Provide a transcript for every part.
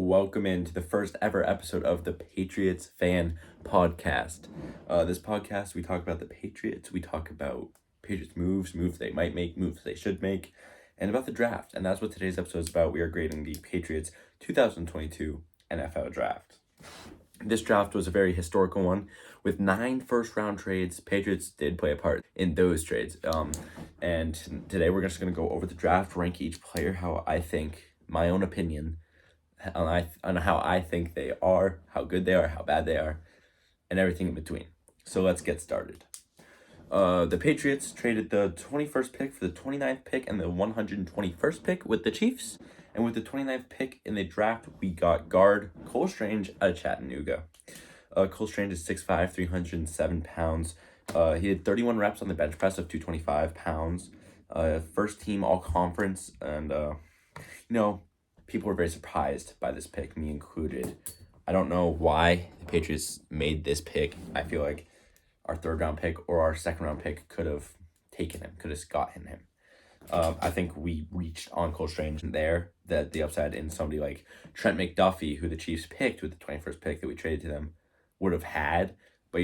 welcome into the first ever episode of the Patriots Fan Podcast. This podcast, we talk about the Patriots, we talk about Patriots moves they might make, moves they should make, and about the draft. And that's what today's episode is about. We are grading the Patriots 2022 NFL Draft. This draft was a very historical one with 9 first-round trades. Patriots did play a part in those trades. And today we're just going to go over the draft, rank each player, how I think, my own opinion, on how I think they are, how good they are, how bad they are, and everything in between. So let's get started. The Patriots traded the 21st pick for the 29th pick and the 121st pick with the Chiefs. And with the 29th pick in the draft, we got guard Cole Strange out of Chattanooga. Cole Strange is 6'5", 307 pounds. He had 31 reps on the bench press of 225 pounds. First team all-conference, and, people were very surprised by this pick, me included. I don't know why the Patriots made this pick. I feel like our third-round pick or our second-round pick could have taken him, could have gotten him. I think we reached on Cole Strange there, that the upside in somebody like Trent McDuffie, who the Chiefs picked with the 21st pick that we traded to them, would have had. But,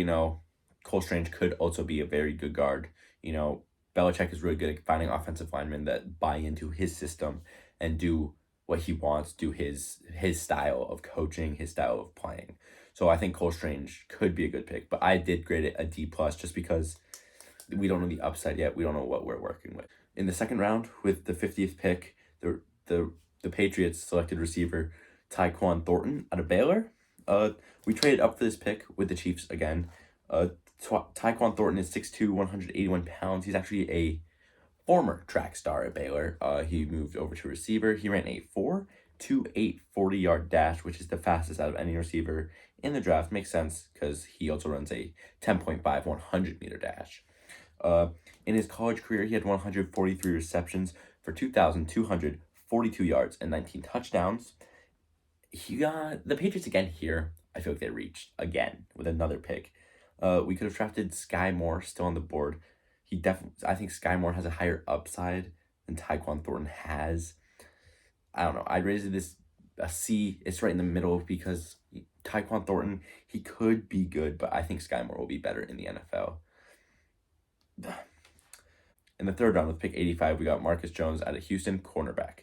Cole Strange could also be a very good guard. Belichick is really good at finding offensive linemen that buy into his system and do what he wants, do his style of coaching, his style of playing. So I think Cole Strange could be a good pick, but I did grade it a D+ just because we don't know the upside yet. We don't know what we're working with. In the second round, with the 50th pick, the Patriots selected receiver Tyquan Thornton out of Baylor. We traded up for this pick with the Chiefs again. Tyquan Thornton is 6'2", 181 pounds. He's actually a former track star at Baylor. He moved over to receiver. He ran a 4.28 40-yard dash, which is the fastest out of any receiver in the draft. Makes sense because he also runs a 10.5 100-meter dash. In his college career, he had 143 receptions for 2,242 yards and 19 touchdowns. He got the Patriots again here. I feel like they reached again with another pick. We could have drafted Sky Moore still on the board. I think Sky Moore has a higher upside than Tyquan Thornton has. I don't know. I rated this a C. It's right in the middle because Tyquan Thornton, he could be good, but I think Sky Moore will be better in the NFL. In the third round with pick 85, we got Marcus Jones out of Houston, cornerback.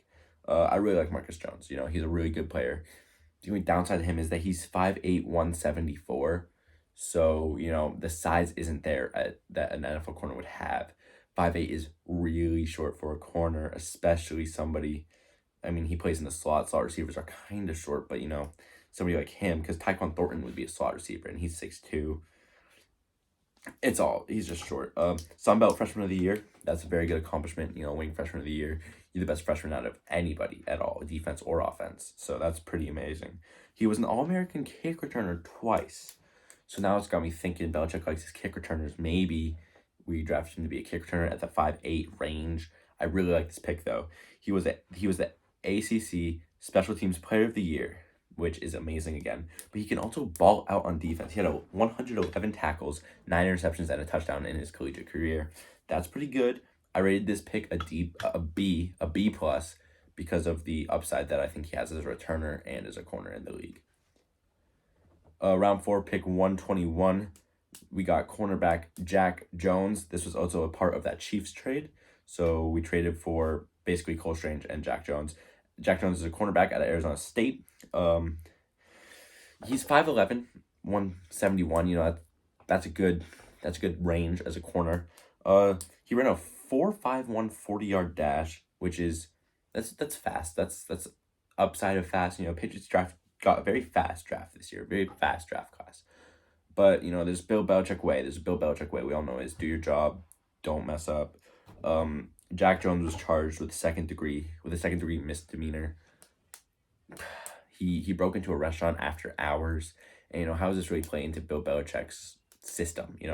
I really like Marcus Jones. He's a really good player. The only downside to him is that he's 5'8", 174. So, the size isn't there that an NFL corner would have. 5'8" is really short for a corner, especially somebody, he plays in the slot. Slot receivers are kind of short, but, somebody like him, because Tyquan Thornton would be a slot receiver, and he's 6'2". He's just short. Sunbelt Freshman of the Year, that's a very good accomplishment. Winning Freshman of the Year, you're the best freshman out of anybody at all, defense or offense. So that's pretty amazing. He was an All-American kick returner twice. So now it's got me thinking Belichick likes his kick returners. Maybe we drafted him to be a kick returner at the 5'8" range. I really like this pick, though. He was the ACC Special Teams Player of the Year, which is amazing again. But he can also ball out on defense. He had 111 tackles, 9 interceptions, and a touchdown in his collegiate career. That's pretty good. I rated this pick a B+, because of the upside that I think he has as a returner and as a corner in the league. Round 4, pick 121, we got cornerback Jack Jones. This was also a part of that Chiefs trade. So we traded for basically Cole Strange and Jack Jones. Jack Jones is a cornerback out of Arizona State. He's 5'11", 171. That's a good range as a corner. He ran a 4.51 40-yard dash, which is that's fast. That's upside of fast. Patriots got a very fast draft this year, very fast draft class. But there's Bill Belichick way. There's a Bill Belichick way. We all know is do your job, don't mess up. Jack Jones was charged with a second degree misdemeanor. He broke into a restaurant after hours, and how does this really play into Bill Belichick's system? I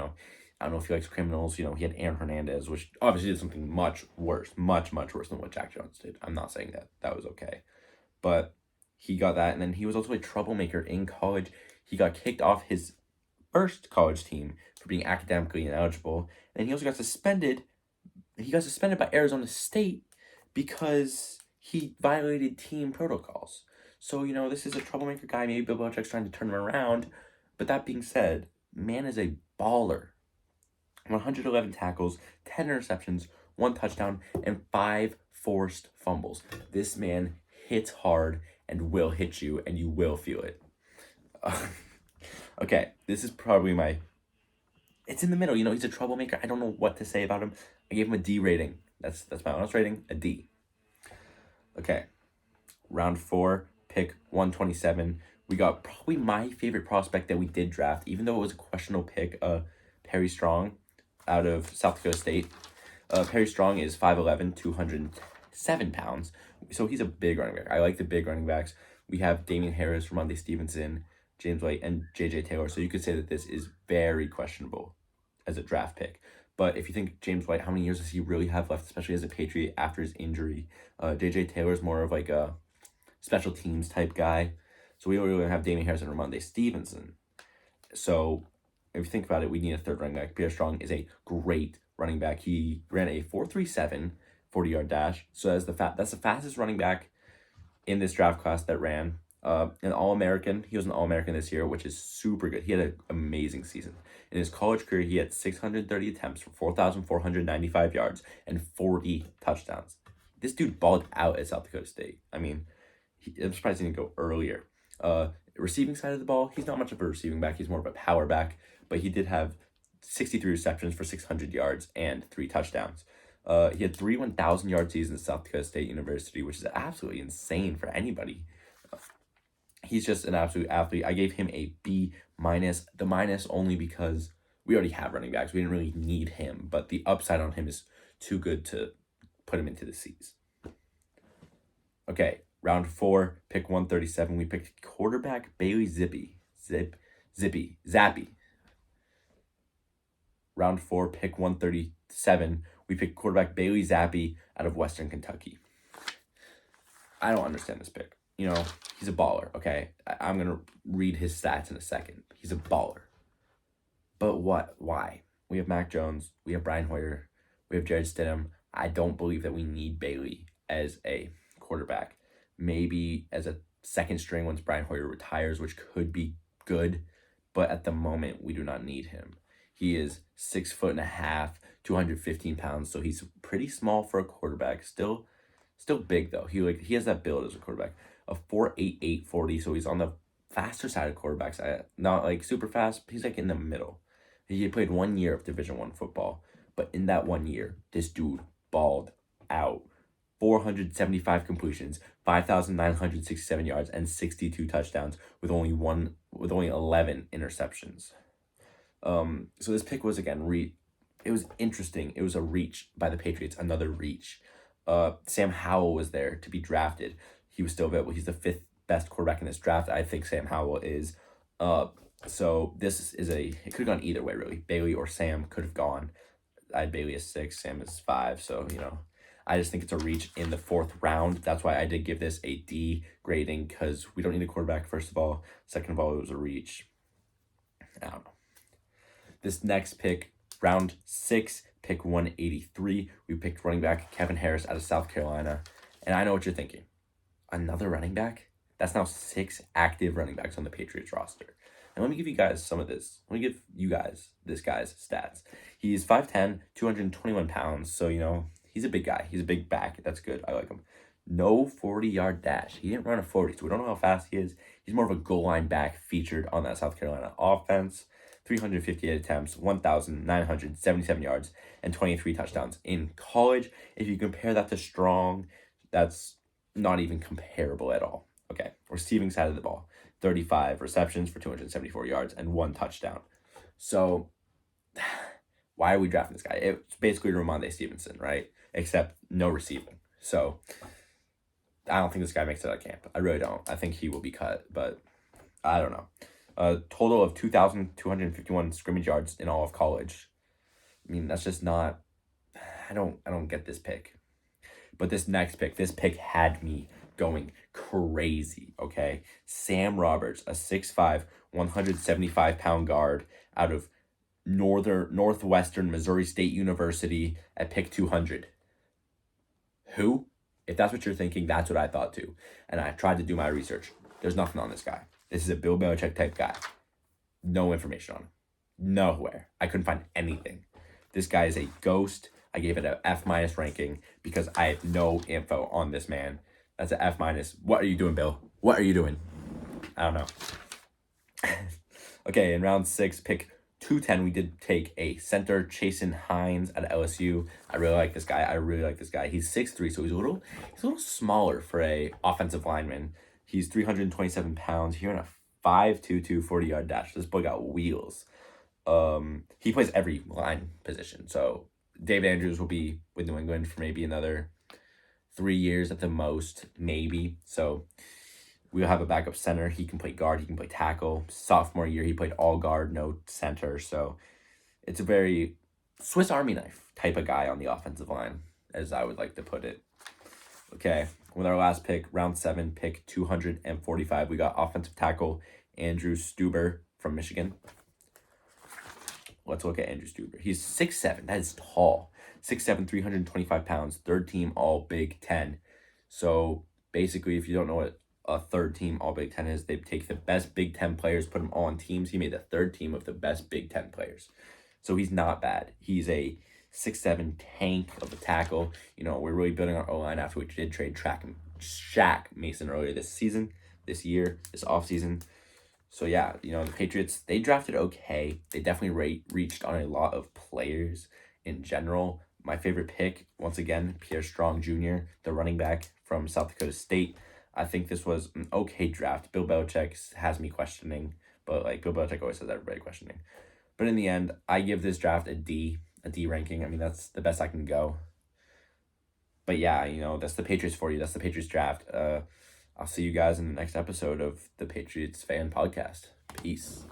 don't know if he likes criminals. He had Aaron Hernandez, which obviously did something much worse than what Jack Jones did. I'm not saying that was okay, but he got that, and then he was also a troublemaker in college. He got kicked off his first college team for being academically ineligible, and he also got suspended. He got suspended by Arizona State because he violated team protocols. So, this is a troublemaker guy. Maybe Bill Belichick's trying to turn him around. But that being said, man is a baller. 111 tackles, 10 interceptions, 1 touchdown, and 5 forced fumbles. This man hits hard and will hit you, and you will feel it. Okay, this is probably my... It's in the middle. He's a troublemaker. I don't know what to say about him. I gave him a D rating. That's my honest rating, a D. Okay, round 4, pick 127. We got probably my favorite prospect that we did draft, even though it was a questionable pick, Perry Strong out of South Dakota State. Perry Strong is 5'11", 207 pounds. So he's a big running back. I like the big running backs. We have Damian Harris, Ramondre Stevenson, James White, and J.J. Taylor. So you could say that this is very questionable as a draft pick. But if you think James White, how many years does he really have left, especially as a Patriot after his injury? J.J. Taylor is more of like a special teams type guy. So we really have Damian Harris and Ramondre Stevenson. So if you think about it, we need a third running back. Pierre Strong is a great running back. He ran a 4.37 40-yard dash. So that's the fastest running back in this draft class that ran. An All-American. He was an All-American this year, which is super good. He had an amazing season. In his college career, he had 630 attempts for 4,495 yards and 40 touchdowns. This dude balled out at South Dakota State. I mean, I'm surprised he didn't go earlier. Receiving side of the ball, he's not much of a receiving back. He's more of a power back, but he did have 63 receptions for 600 yards and 3 touchdowns. He had 3 1,000-yard seasons at South Dakota State University, which is absolutely insane for anybody. He's just an absolute athlete. I gave him a B-. The minus only because we already have running backs. We didn't really need him, but the upside on him is too good to put him into the C's. Okay, round 4, pick 137. We picked quarterback Bailey Zappe. Round 4, pick 137. We picked quarterback Bailey Zappe out of Western Kentucky. I don't understand this pick. He's a baller, okay? I'm going to read his stats in a second. He's a baller. But what? Why? We have Mac Jones. We have Brian Hoyer. We have Jared Stidham. I don't believe that we need Bailey as a quarterback. Maybe as a second string once Brian Hoyer retires, which could be good. But at the moment, we do not need him. He is 6'1.5", 215 pounds, so he's pretty small for a quarterback. Still big though. He has that build as a quarterback. A 4.88 40, so he's on the faster side of quarterbacks. Not like super fast. He's like in the middle. He played 1 year of Division I football, but in that 1 year, this dude balled out. 475 completions, 5,967 yards, and 62 touchdowns with only 11 interceptions. So this pick was again it was interesting. It was a reach by the Patriots, another reach. Sam Howell was there to be drafted. He was still available. He's the 5th best quarterback in this draft. I think Sam Howell is. So this is it could have gone either way, really. Bailey or Sam could have gone. I had Bailey as 6, Sam is 5. So, I just think it's a reach in the 4th round. That's why I did give this a D grading, because we don't need a quarterback, first of all. Second of all, it was a reach. I don't know. This next pick, round 6, pick 183. We picked running back Kevin Harris out of South Carolina. And I know what you're thinking. Another running back? That's now 6 active running backs on the Patriots roster. And let me give you guys some of this. Let me give you guys this guy's stats. He's 5'10", 221 pounds. So, he's a big guy. He's a big back. That's good. I like him. No 40-yard dash. He didn't run a 40, so we don't know how fast he is. He's more of a goal line back featured on that South Carolina offense. 358 attempts, 1,977 yards, and 23 touchdowns in college. If you compare that to Strong, that's not even comparable at all. Okay, receiving side of the ball, 35 receptions for 274 yards and 1 touchdown. So, why are we drafting this guy? It's basically Ramondre Stevenson, right? Except no receiving. So, I don't think this guy makes it out of camp. I really don't. I think he will be cut, but I don't know. A total of 2,251 scrimmage yards in all of college. I mean, that's just not... I don't get this pick. But this pick had me going crazy, okay? Sam Roberts, a 6'5", 175-pound guard out of Northwestern Missouri State University at pick 200. Who? If that's what you're thinking, that's what I thought too. And I tried to do my research. There's nothing on this guy. This is a Bill Belichick type guy. No information on him. Nowhere. I couldn't find anything. This guy is a ghost. I gave it a F- ranking because I have no info on this man. That's a F-. What are you doing, Bill? What are you doing? I don't know. Okay, in round 6, pick 210, we did take a center, Chasen Hines at LSU. I really like this guy. He's 6'3", so he's a little smaller for a offensive lineman. He's 327 pounds. He ran a 5.22 40-yard dash. This boy got wheels. He plays every line position. So Dave Andrews will be with New England for maybe another 3 years at the most, maybe. So we'll have a backup center. He can play guard. He can play tackle. Sophomore year, he played all guard, no center. So it's a very Swiss Army knife type of guy on the offensive line, as I would like to put it. Okay, with our last pick, round 7, pick 245, we got offensive tackle Andrew Stuber from Michigan. Let's look at Andrew Stuber. He's 6'7". That is tall. 6'7", 325 pounds, third team All Big Ten. So basically, if you don't know what a third team All Big Ten is, they take the best Big Ten players, put them all on teams. He made the third team of the best Big Ten players. So he's not bad. He's a 6'7" tank of a tackle. You know, we're really building our O-line after we did trade Shaq Mason earlier this offseason. So yeah, you know, the Patriots, they drafted okay. They definitely reached on a lot of players in general. My favorite pick, once again, Pierre Strong Jr., the running back from South Dakota State. I think this was an okay draft. Bill Belichick has me questioning, but like Bill Belichick always has everybody questioning. But in the end, I give this draft a D ranking. I mean, that's the best I can go. But yeah, you know, that's the Patriots for you. That's the Patriots draft. I'll see you guys in the next episode of the Patriots Fan Podcast. Peace.